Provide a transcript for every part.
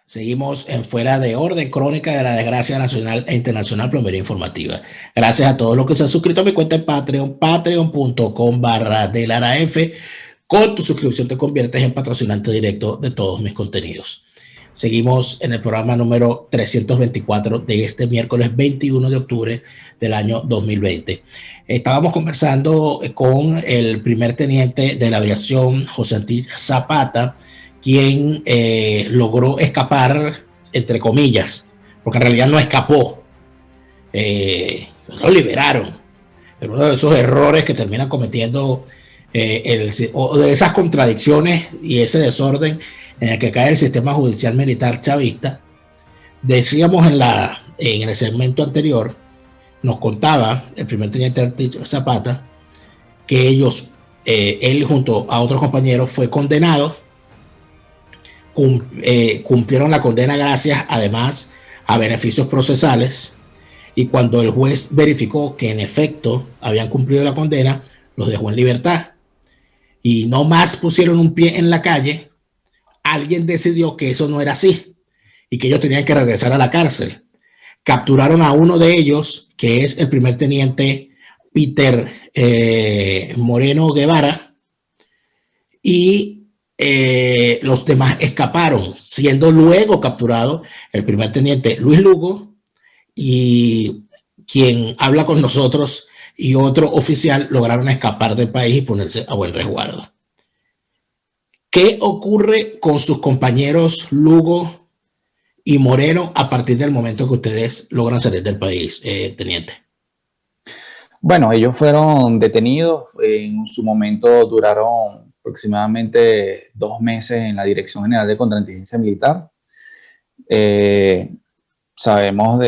Seguimos en Fuera de Orden, crónica de la desgracia nacional e internacional, plomería informativa. Gracias a todos los que se han suscrito a mi cuenta en Patreon, patreon.com/delaraf. Con tu suscripción te conviertes en patrocinante directo de todos mis contenidos. Seguimos en el programa número 324 de este miércoles 21 de octubre del año 2020. Estábamos conversando con el primer teniente de la aviación, José Antilles Zapata, quien logró escapar, entre comillas, porque en realidad no escapó, lo liberaron. Pero uno de esos errores que terminan cometiendo, o de esas contradicciones y ese desorden en el que cae el sistema judicial militar chavista. Decíamos en el segmento anterior, nos contaba el primer teniente Zapata que él junto a otros compañeros fue condenado, cumplieron la condena gracias además a beneficios procesales, y cuando el juez verificó que en efecto habían cumplido la condena, los dejó en libertad y no más pusieron un pie en la calle. Alguien decidió que eso no era así y que ellos tenían que regresar a la cárcel. Capturaron a uno de ellos, que es el primer teniente Peter Moreno Guevara, y los demás escaparon, siendo luego capturado el primer teniente Luis Lugo, y quien habla con nosotros y otro oficial lograron escapar del país y ponerse a buen resguardo. ¿Qué ocurre con sus compañeros Lugo y Moreno a partir del momento que ustedes logran salir del país, teniente? Bueno, ellos fueron detenidos, en su momento duraron aproximadamente 2 meses en la Dirección General de Contrainteligencia Militar. Sabemos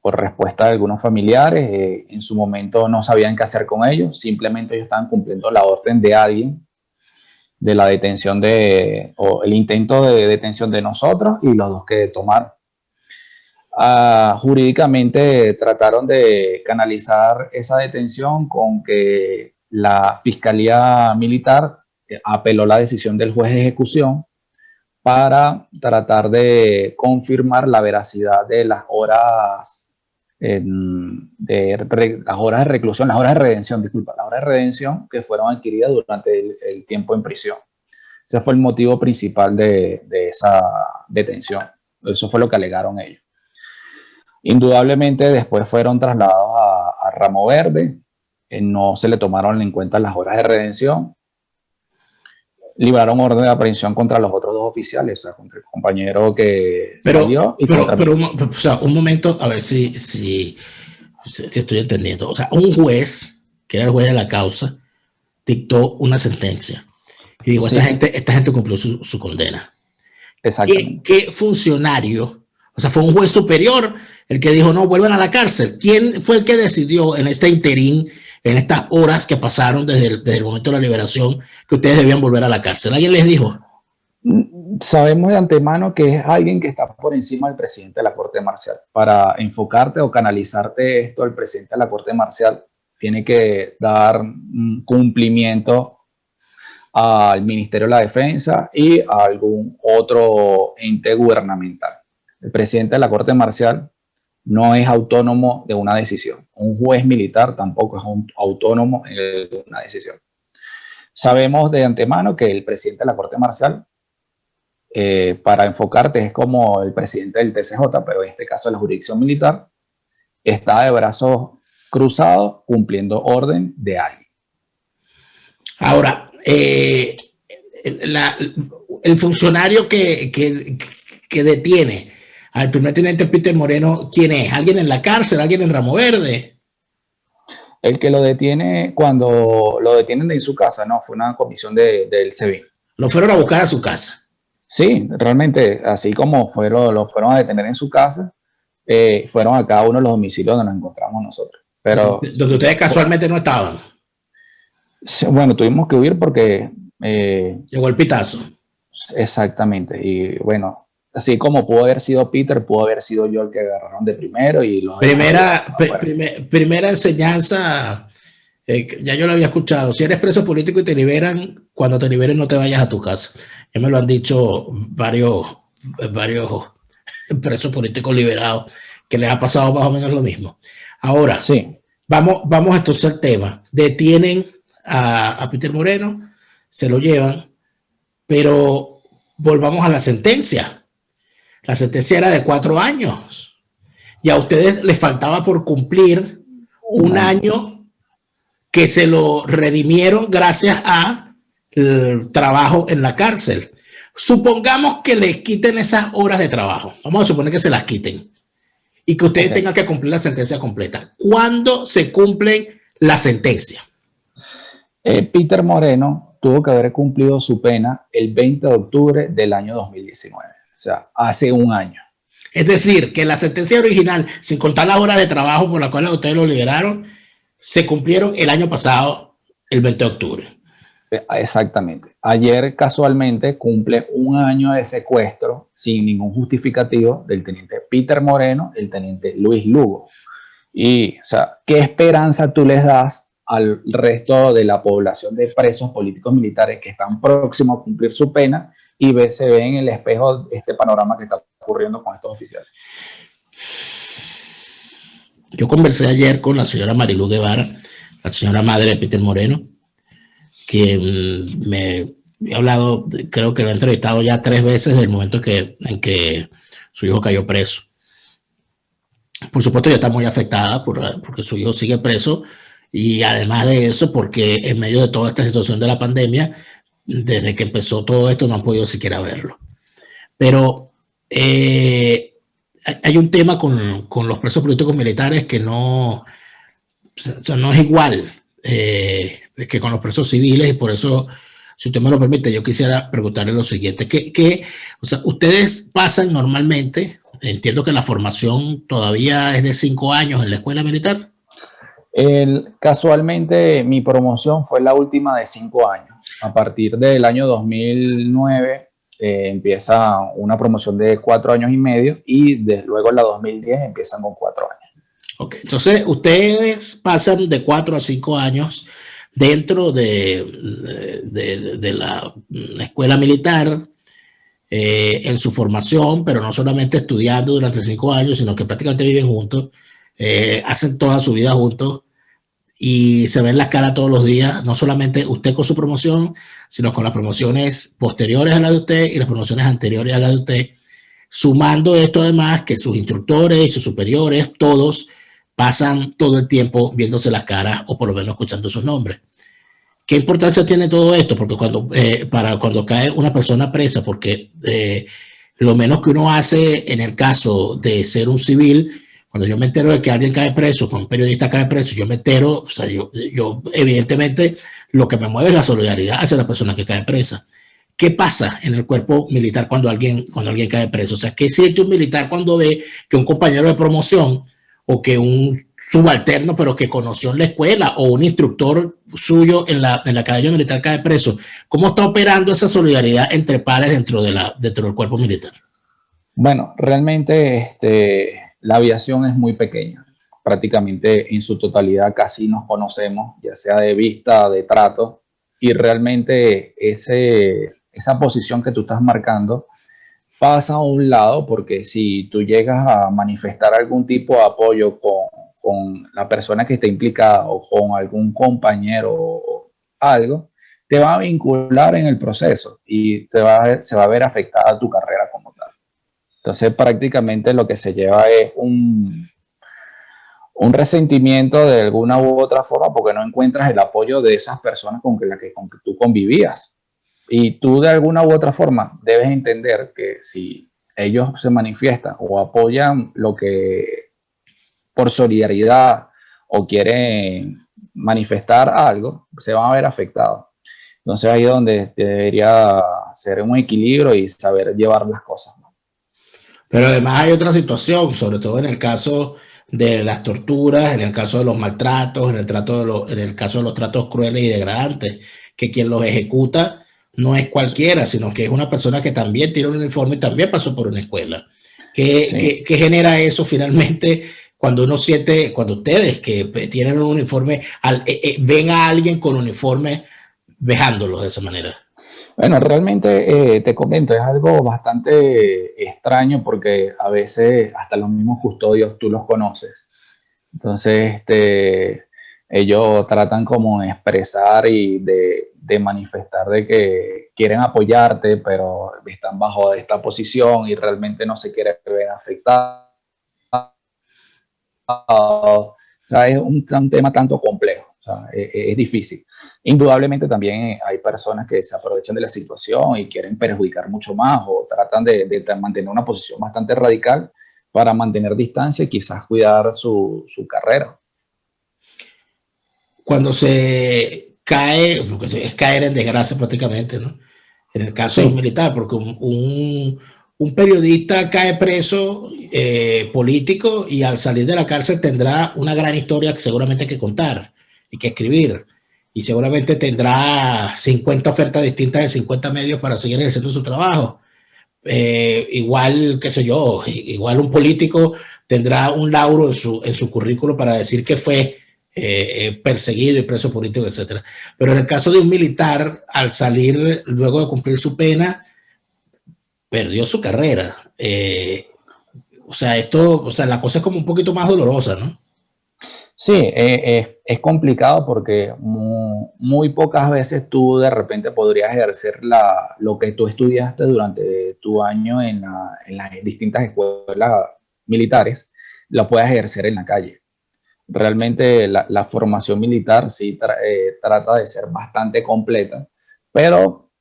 por respuesta de algunos familiares, en su momento no sabían qué hacer con ellos, simplemente ellos estaban cumpliendo la orden de alguien, de la detención o el intento de detención de nosotros y los dos que tomaron. Jurídicamente trataron de canalizar esa detención con que la Fiscalía Militar apeló la decisión del juez de ejecución para tratar de confirmar la veracidad de las horas las horas de reclusión, las horas de redención, disculpa, las horas de redención que fueron adquiridas durante el tiempo en prisión. Ese fue el motivo principal de esa detención. Eso fue lo que alegaron ellos. Indudablemente después fueron trasladados a Ramo Verde, no se le tomaron en cuenta las horas de redención. Libraron orden de aprehensión contra los otros dos oficiales, o sea, contra el compañero que salió. O sea, un momento, a ver si estoy entendiendo. O sea, un juez, que era el juez de la causa, dictó una sentencia y dijo, sí, esta gente cumplió su condena. Exactamente. ¿Qué funcionario? O sea, fue un juez superior el que dijo, no, vuelvan a la cárcel. ¿Quién fue el que decidió en este interín, en estas horas que pasaron desde el momento de la liberación, que ustedes debían volver a la cárcel? ¿Alguien les dijo? Sabemos de antemano que es alguien que está por encima del presidente de la Corte Marcial. Para enfocarte o canalizarte esto, el presidente de la Corte Marcial tiene que dar cumplimiento al Ministerio de la Defensa y a algún otro ente gubernamental. El presidente de la Corte Marcial no es autónomo de una decisión. Un juez militar tampoco es autónomo de una decisión. Sabemos de antemano que el presidente de la Corte Marcial, para enfocarte, es como el presidente del TCJ, pero en este caso de la jurisdicción militar, está de brazos cruzados cumpliendo orden de alguien. Ahora, el funcionario que detiene al primer teniente Peter Moreno, ¿quién es? ¿Alguien en la cárcel? ¿Alguien en Ramo Verde? El que lo detiene, cuando lo detienen en su casa, no, fue una comisión del SEBIN. ¿Lo fueron a buscar a su casa? Sí, realmente, así como lo fueron a detener en su casa, fueron a cada uno de los domicilios donde nos encontramos nosotros. Pero, donde ustedes casualmente no estaban. Bueno, tuvimos que huir porque... llegó el pitazo. Exactamente, y bueno, así como pudo haber sido Peter, pudo haber sido yo el que agarraron de primero y los primera enseñanza, ya yo lo había escuchado: si eres preso político y te liberan, cuando te liberen no te vayas a tu casa. Ya me lo han dicho varios varios presos políticos liberados que les ha pasado más o menos lo mismo. Ahora, Sí. vamos entonces al tema. Detienen a Peter Moreno, se lo llevan, pero volvamos a la sentencia. La sentencia era de 4 años y a ustedes les faltaba por cumplir un año que se lo redimieron gracias a el trabajo en la cárcel. Supongamos que les quiten esas horas de trabajo. Vamos a suponer que se las quiten y que ustedes tengan que cumplir la sentencia completa. ¿Cuándo se cumple la sentencia? Peter Moreno tuvo que haber cumplido su pena el 20 de octubre del año 2019, o sea, hace un año. Es decir, que la sentencia original, sin contar las horas de trabajo por las cuales ustedes lo liberaron, se cumplieron el año pasado, el 20 de octubre. Exactamente. Ayer casualmente cumple un año de secuestro sin ningún justificativo del teniente Peter Moreno, el teniente Luis Lugo. Y, o sea, ¿qué esperanza tú les das al resto de la población de presos políticos militares que están próximos a cumplir su pena y se ve en el espejo este panorama que está ocurriendo con estos oficiales? Yo conversé ayer con la señora Marilu Guevara, la señora madre de Peter Moreno, que me he hablado, creo que lo he entrevistado ya 3 veces desde el momento en que su hijo cayó preso. Por supuesto, ella está muy afectada porque su hijo sigue preso y además de eso, porque en medio de toda esta situación de la pandemia, desde que empezó todo esto no han podido siquiera verlo. Pero hay un tema con los presos políticos militares que no, o sea, no es igual que con los presos civiles y por eso, si usted me lo permite, yo quisiera preguntarle lo siguiente. O sea, ustedes pasan normalmente, entiendo que la formación todavía es de 5 años en la escuela militar. Casualmente mi promoción fue la última de 5 años. A partir del año 2009 empieza una promoción de 4 años y medio y desde luego en la 2010 empiezan con 4 años. Ok, entonces ustedes pasan de 4 a 5 años dentro de la escuela militar en su formación, pero no solamente estudiando durante 5 años, sino que prácticamente viven juntos, hacen toda su vida juntos y se ven las caras todos los días, no solamente usted con su promoción, sino con las promociones posteriores a la de usted y las promociones anteriores a la de usted, sumando esto además que sus instructores y sus superiores, todos pasan todo el tiempo viéndose las caras o por lo menos escuchando sus nombres. ¿Qué importancia tiene todo esto? Porque para cuando cae una persona presa, porque lo menos que uno hace en el caso de ser un civil, cuando yo me entero de que alguien cae preso, cuando un periodista cae preso, yo me entero, o sea, yo evidentemente lo que me mueve es la solidaridad hacia la persona que cae presa. ¿Qué pasa en el cuerpo militar cuando alguien cae preso? O sea, ¿qué siente un militar cuando ve que un compañero de promoción o que un subalterno, pero que conoció en la escuela o un instructor suyo en la academia militar cae preso? ¿Cómo está operando esa solidaridad entre pares dentro del cuerpo militar? Bueno, realmente la aviación es muy pequeña. Prácticamente en su totalidad casi nos conocemos, ya sea de vista, de trato, y realmente esa posición que tú estás marcando pasa a un lado, porque si tú llegas a manifestar algún tipo de apoyo con la persona que está implicada o con algún compañero o algo, te va a vincular en el proceso y se va a ver afectada tu carrera como tal. Entonces prácticamente lo que se lleva es un resentimiento de alguna u otra forma porque no encuentras el apoyo de esas personas con que tú convivías. Y tú de alguna u otra forma debes entender que si ellos se manifiestan o apoyan lo que por solidaridad o quieren manifestar algo, se van a ver afectados. Entonces ahí es donde debería ser un equilibrio y saber llevar las cosas, ¿no? Pero además hay otra situación, sobre todo en el caso de las torturas, en el caso de los maltratos, en el caso de los tratos crueles y degradantes, que quien los ejecuta no es cualquiera, sino que es una persona que también tiene un uniforme y también pasó por una escuela. ¿Qué genera eso finalmente cuando cuando ustedes que tienen un uniforme, ven a alguien con uniforme vejándolos de esa manera? Bueno, realmente te comento, es algo bastante extraño porque a veces hasta los mismos custodios tú los conoces. Entonces, ellos tratan como de expresar y de manifestar de que quieren apoyarte, pero están bajo esta posición y realmente no se quieren ver afectados. O sea, es un tema tanto complejo, o sea, es difícil. Indudablemente también hay personas que se aprovechan de la situación y quieren perjudicar mucho más o tratan de mantener una posición bastante radical para mantener distancia y quizás cuidar su carrera. Cuando se cae, porque es caer en desgracia prácticamente, ¿no? En el caso de un Sí, militar, porque un periodista cae preso político y al salir de la cárcel tendrá una gran historia que seguramente hay que contar y que escribir. Y seguramente tendrá 50 ofertas distintas de 50 medios para seguir ejerciendo su trabajo. Igual, qué sé yo, igual un político tendrá un lauro en su currículo para decir que fue perseguido y preso político, etcétera. Pero en el caso de un militar, al salir luego de cumplir su pena, perdió su carrera. O sea, esto, o sea, la cosa es como un poquito más dolorosa, ¿no? sí, es complicado porque muy pocas veces tú de repente podrías ejercer lo que tú estudiaste durante tu año en las distintas escuelas militares, lo puedes ejercer en la calle. Realmente la formación militar sí trata de ser bastante completa, pero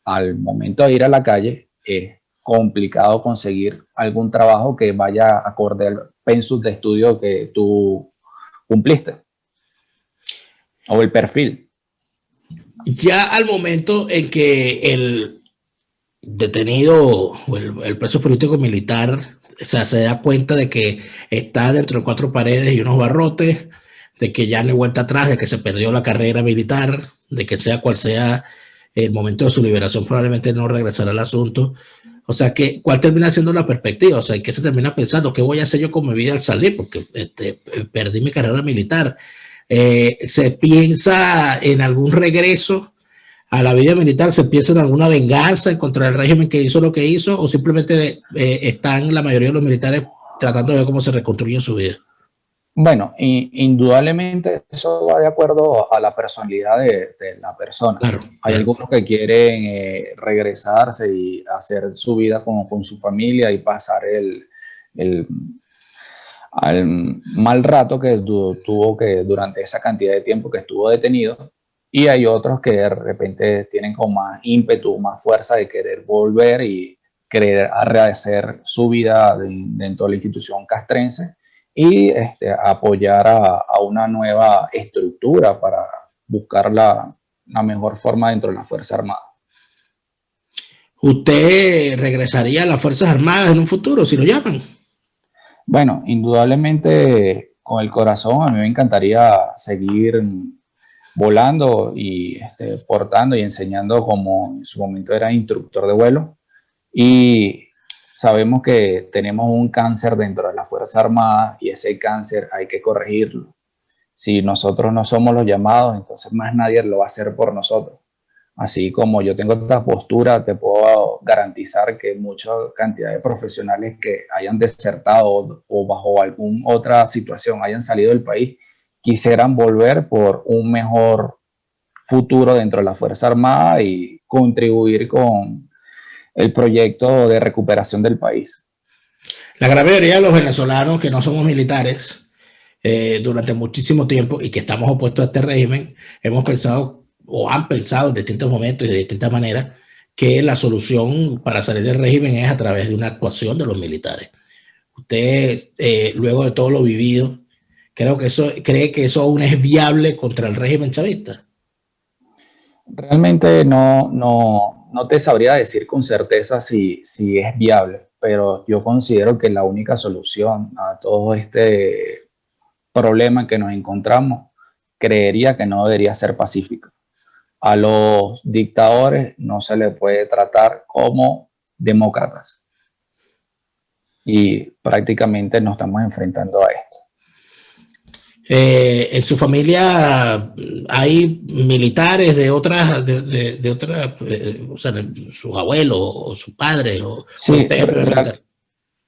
al momento de ir a la calle es complicado conseguir algún trabajo que vaya acorde al pensum de estudio que tú cumpliste o el perfil. Ya al momento en que el detenido o el preso político militar, o sea, se da cuenta de que está dentro de cuatro paredes y unos barrotes, de que ya no hay vuelta atrás, de que se perdió la carrera militar, de que sea cual sea el momento de su liberación, probablemente no regresará al asunto. O sea, que, ¿cuál termina siendo la perspectiva? O sea, ¿qué se termina pensando? ¿Qué voy a hacer yo con mi vida al salir? Porque perdí mi carrera militar. ¿Se piensa en algún regreso a la vida militar? ¿Se piensa en alguna venganza contra el régimen que hizo lo que hizo? ¿O simplemente están la mayoría de los militares tratando de ver cómo se reconstruye su vida? Bueno, indudablemente eso va de acuerdo a la personalidad de la persona. Claro, Hay claro. algunos que quieren regresarse y hacer su vida con su familia y pasar el al mal rato que tuvo que durante esa cantidad de tiempo que estuvo detenido. Y hay otros que de repente tienen con más ímpetu, más fuerza de querer volver y querer rehacer su vida dentro de la institución castrense y apoyar a una nueva estructura para buscar la mejor forma dentro de la Fuerza Armada. ¿Usted regresaría a las Fuerzas Armadas en un futuro si lo llaman? Bueno, indudablemente con el corazón a mí me encantaría seguir volando y portando y enseñando como en su momento era instructor de vuelo. Y sabemos que tenemos un cáncer dentro de la Fuerza Armada y ese cáncer hay que corregirlo. Si nosotros no somos los llamados, entonces más nadie lo va a hacer por nosotros. Así como yo tengo esta postura, te puedo garantizar que mucha cantidad de profesionales que hayan desertado o bajo alguna otra situación hayan salido del país, quisieran volver por un mejor futuro dentro de la Fuerza Armada y contribuir con el proyecto de recuperación del país. La gran mayoría de los venezolanos que no somos militares durante muchísimo tiempo y que estamos opuestos a este régimen, hemos pensado o han pensado en distintos momentos y de distintas maneras que la solución para salir del régimen es a través de una actuación de los militares. Usted, luego de todo lo vivido, cree que eso aún es viable contra el régimen chavista. Realmente no te sabría decir con certeza si es viable, pero yo considero que la única solución a todo este problema en que nos encontramos, creería que no debería ser pacífico. A los dictadores no se les puede tratar como demócratas y prácticamente nos estamos enfrentando a esto. En su familia hay militares de otras, de otras, o sea, sus abuelos o sus padres, o Sí, usted es el primer militar.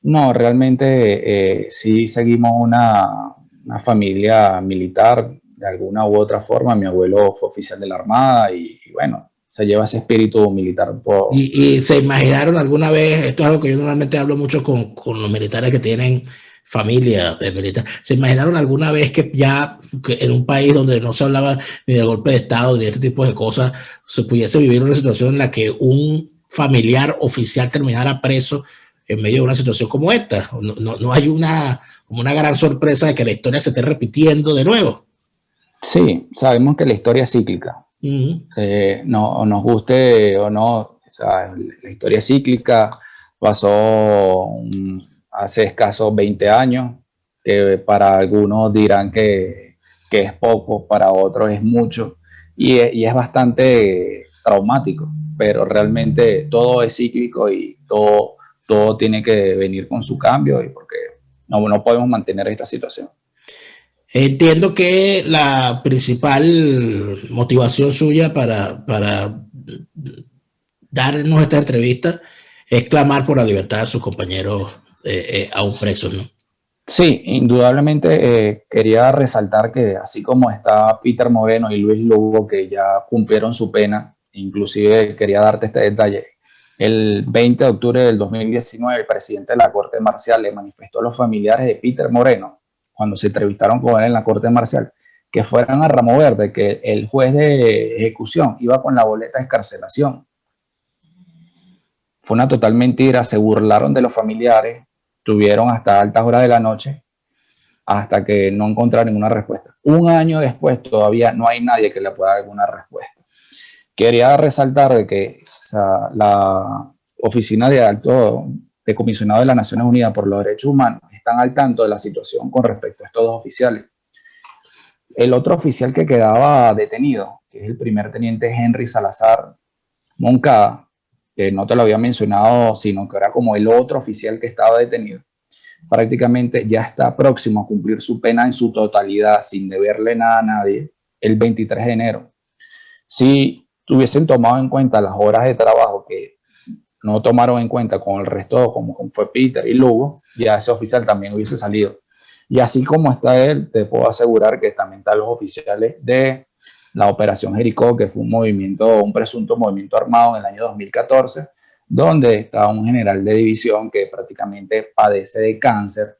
no, realmente sí seguimos una familia militar de alguna u otra forma. Mi abuelo fue oficial de la Armada y bueno, se lleva ese espíritu militar por... Y se imaginaron alguna vez, esto es algo que yo normalmente hablo mucho con los militares que tienen familia militar, se imaginaron alguna vez que ya que en un país donde no se hablaba ni de golpe de Estado ni de este tipo de cosas, se pudiese vivir una situación en la que un familiar oficial terminara preso en medio de una situación como esta. No hay como una gran sorpresa de que la historia se esté repitiendo de nuevo. Sí, sabemos que la historia es cíclica. No, nos guste o no, o sea, la historia es cíclica. Pasó hace escasos 20 años, que para algunos dirán que es poco, para otros es mucho, y es bastante traumático, pero realmente todo es cíclico y todo tiene que venir con su cambio, y porque no podemos mantener esta situación. Entiendo que la principal motivación suya para darnos esta entrevista es clamar por la libertad de sus compañeros aún presos, ¿no? Sí, indudablemente quería resaltar que así como está Peter Moreno y Luis Lugo, que ya cumplieron su pena, inclusive quería darte este detalle. El 20 de octubre del 2019, el presidente de la Corte Marcial le manifestó a los familiares de Peter Moreno, cuando se entrevistaron con él en la Corte Marcial, que fueran a Ramo Verde, que el juez de ejecución iba con la boleta de excarcelación. Fue una total mentira, se burlaron de los familiares, tuvieron hasta altas horas de la noche hasta que no encontraron ninguna respuesta. Un año después todavía no hay nadie que le pueda dar alguna respuesta. Quería resaltar de que, o sea, la Oficina de Comisionado de las Naciones Unidas por los Derechos Humanos están al tanto de la situación con respecto a estos dos oficiales. El otro oficial que quedaba detenido, que es el primer teniente Henry Salazar Moncada, que no te lo había mencionado, sino que era como el otro oficial que estaba detenido, prácticamente ya está próximo a cumplir su pena en su totalidad sin deberle nada a nadie el 23 de enero. Si tuviesen tomado en cuenta las horas de trabajo que no tomaron en cuenta con el resto, como fue Peter y Lugo, ya ese oficial también hubiese salido. Y así como está él, te puedo asegurar que también están los oficiales de la Operación Jericó, que fue un presunto movimiento armado en el año 2014, donde está un general de división que prácticamente padece de cáncer,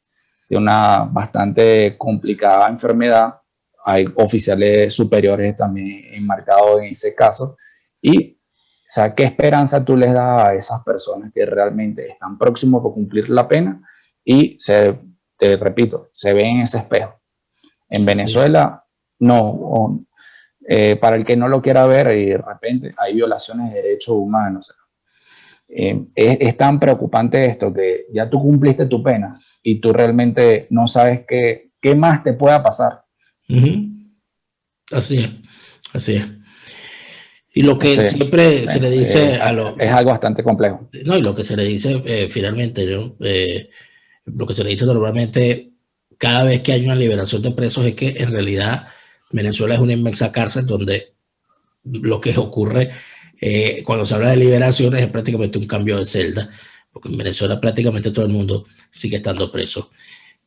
de una bastante complicada enfermedad. Hay oficiales superiores también enmarcados en ese caso. Y, o sea, ¿qué esperanza tú les das a esas personas que realmente están próximos a cumplir la pena y te repito, se ven en ese espejo? En Venezuela, no. Para el que no lo quiera ver, y de repente hay violaciones de derechos humanos. Es tan preocupante esto que ya tú cumpliste tu pena y tú realmente no sabes qué más te pueda pasar. Así es, así es. Y lo que Entonces, siempre se le bueno, dice es algo bastante complejo. no, y lo que se le dice finalmente, ¿no? Lo que se le dice normalmente cada vez que hay una liberación de presos es que en realidad Venezuela es una inmensa cárcel donde lo que ocurre cuando se habla de liberaciones es prácticamente un cambio de celda, porque en Venezuela prácticamente todo el mundo sigue estando preso.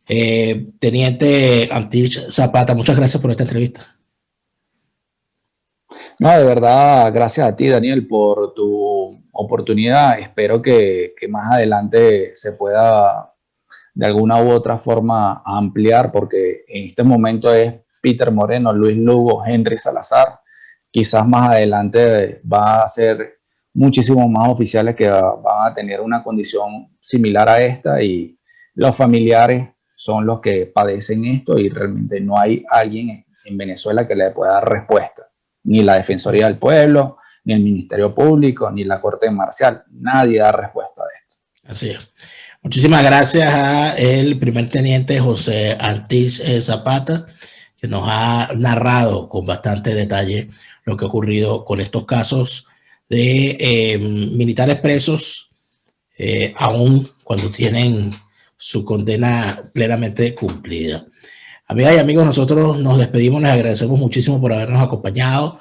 Teniente Antich Zapata, muchas gracias por esta entrevista. No, de verdad, gracias a ti, Daniel, por tu oportunidad. Espero que más adelante se pueda de alguna u otra forma ampliar, porque en este momento es Peter Moreno, Luis Lugo, Henry Salazar. Quizás más adelante va a ser muchísimos más oficiales que van a tener una condición similar a esta, y los familiares son los que padecen esto y realmente no hay alguien en Venezuela que le pueda dar respuesta. Ni la Defensoría del Pueblo, ni el Ministerio Público, ni la Corte Marcial. Nadie da respuesta de esto. Así es. Muchísimas gracias a el primer teniente José Antich Zapata, que nos ha narrado con bastante detalle lo que ha ocurrido con estos casos de militares presos, aún cuando tienen su condena plenamente cumplida. Amigas y amigos, nosotros nos despedimos, les agradecemos muchísimo por habernos acompañado.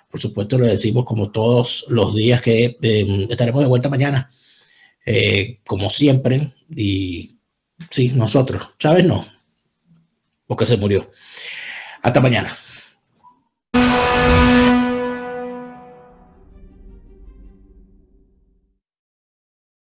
Por supuesto, le decimos como todos los días que estaremos de vuelta mañana, como siempre. Y sí, nosotros, Chávez no, porque se murió. Hasta mañana.